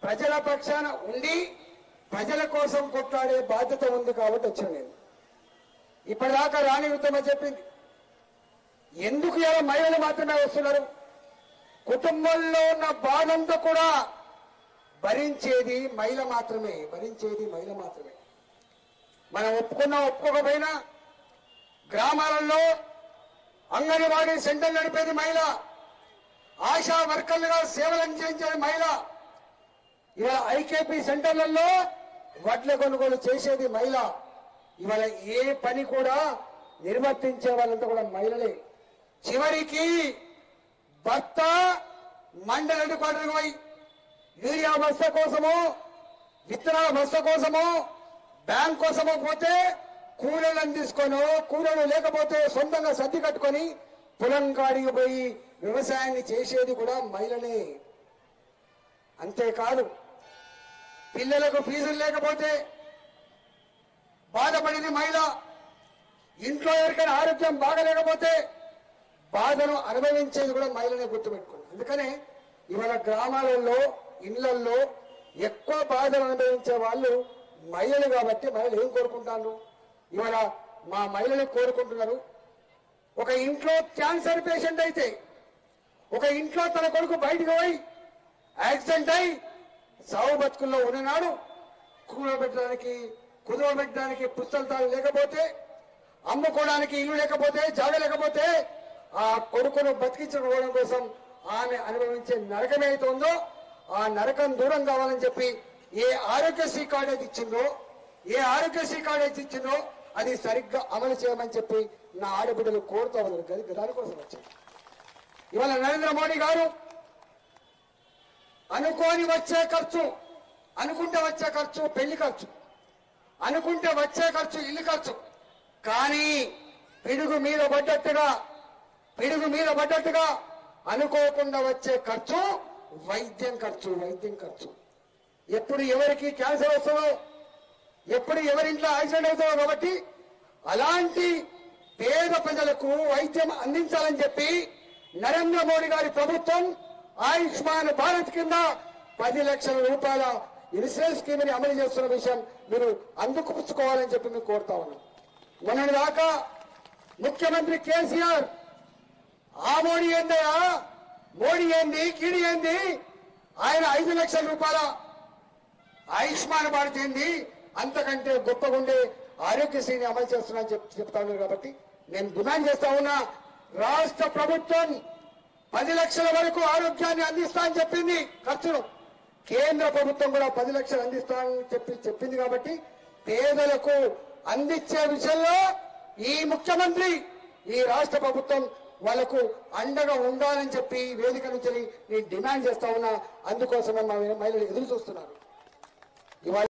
ప్రజల పక్షాన ఉండి ప్రజల కోసం కొట్లాడే బాధ్యత ఉంది కాబట్టి వచ్చాను నేను. ఇప్పటిదాకా రాణి ఉత్తమ చెప్పింది, ఎందుకు ఇలా మహిళలు మాత్రమే వస్తున్నారు? కుటుంబంలో ఉన్న బాధంతా కూడా భరించేది మహిళ మాత్రమే, మనం ఒప్పుకున్నా ఒప్పుకోకపోయినా గ్రామాలలో అంగన్వాడీ సెంటర్ నడిపేది మహిళ, ఆశా వర్కర్లుగా సేవలు అందించేది మహిళ, ఇవాళ ఐకేపీ సెంటర్లలో వడ్ల కొనుగోలు చేసేది మహిళ, ఇవాళ ఏ పని కూడా నిర్వర్తించే వాళ్ళంతా కూడా మహిళలే. చివరికి భర్త మండల హెడ్ క్వార్టర్కి పోయి యూరియా బస్తా కోసమో విత్తనాల బస్తా కోసమో బ్యాంక్ కోసమో పోతే కూలీలను తీసుకొని, కూలీలు లేకపోతే సొంతంగా సర్ది కట్టుకొని పొలం కాడికి పోయి వ్యవసాయాన్ని చేసేది కూడా మహిళనే. అంతేకాదు, పిల్లలకు ఫీజులు లేకపోతే బాధపడింది మహిళ, ఇంట్లో ఎవరికైనా ఆరోగ్యం బాగలేకపోతే బాధను అనుభవించేది కూడా మహిళనే, గుర్తుపెట్టుకోండి. అందుకనే ఇవాళ గ్రామాలలో ఇళ్లలో ఎక్కువ బాధను అనుభవించే వాళ్ళు మహిళలు కాబట్టి మహిళలు ఏం కోరుకుంటారు? ఇవాళ మా మహిళలు కోరుకుంటున్నారు, ఒక ఇంట్లో క్యాన్సర్ పేషెంట్ అయితే, ఒక ఇంట్లో తన కొడుకు బయటకు పోయి యాక్సిడెంట్ అయి సావు బతుకుల్లో ఉన్ననాడు కుదవబెట్టడానికి పుస్తకాలు లేకపోతే, అమ్ముకోవడానికి ఇల్లు లేకపోతే, జాగ లేకపోతే ఆ కొడుకును బతికించుకోవడం కోసం ఆమె అనుభవించే నరకం ఏదైతే ఉందో ఆ నరకం దూరం కావాలని చెప్పి ఏ ఆరోగ్యశ్రీ కార్డు అయితే ఇచ్చిందో అది సరిగ్గా అమలు చేయమని చెప్పి నా ఆడబిడ్డలు కోరుతా ఉన్నారు. దానికోసం వచ్చాయి. ఇవాళ నరేంద్ర మోడీ గారు అనుకుంటే వచ్చే ఖర్చు పెళ్లి ఖర్చు, అనుకుంటే వచ్చే ఖర్చు ఇల్లు ఖర్చు, కానీ పిడుగు మీద పడ్డట్టుగా అనుకోకుండా వచ్చే ఖర్చు వైద్యం ఖర్చు. ఎప్పుడు ఎవరికి క్యాన్సర్ వస్తుందో, ఎప్పుడు ఎవరింట్లో యాక్సిడెంట్ అవుతుందో, కాబట్టి అలాంటి పేద ప్రజలకు వైద్యం అందించాలని చెప్పి నరేంద్ర మోడీ గారి ప్రభుత్వం ఆయుష్మాన్ భారత్ కింద 10 లక్షల రూపాయల ఇన్సూరెన్స్ స్కీమ్ ని అమలు చేస్తున్న విషయం మీరు అందుకుపుచ్చుకోవాలని చెప్పి మేము కోరుతా ఉన్నాం. మొన్నటి దాకా ముఖ్యమంత్రి కేసీఆర్ ఆ మోడీ ఏంది కీడి ఏంది, ఆయన 5 లక్షల రూపాయల ఆయుష్మాన్ భారత్ ఏంది, అంతకంటే గొప్పగుండే ఆరోగ్యశ్రీని అమలు చేస్తున్నానని చెప్తా ఉన్నారు. కాబట్టి నేను డిమాండ్ చేస్తా ఉన్నా, రాష్ట్ర ప్రభుత్వం 10 లక్షల వరకు ఆరోగ్యాన్ని అందిస్తా అని చెప్పింది ఖర్చును, కేంద్ర ప్రభుత్వం కూడా 10 లక్షలు అందిస్తానని చెప్పింది. కాబట్టి పేదలకు అందించే విషయంలో ఈ ముఖ్యమంత్రి, ఈ రాష్ట్ర ప్రభుత్వం వాళ్లకు అండగా ఉండాలని చెప్పి వేదిక నుంచి నేను డిమాండ్ చేస్తా ఉన్నా. అందుకోసమే మా మహిళలు ఎదురు చూస్తున్నారు. ఇవాళ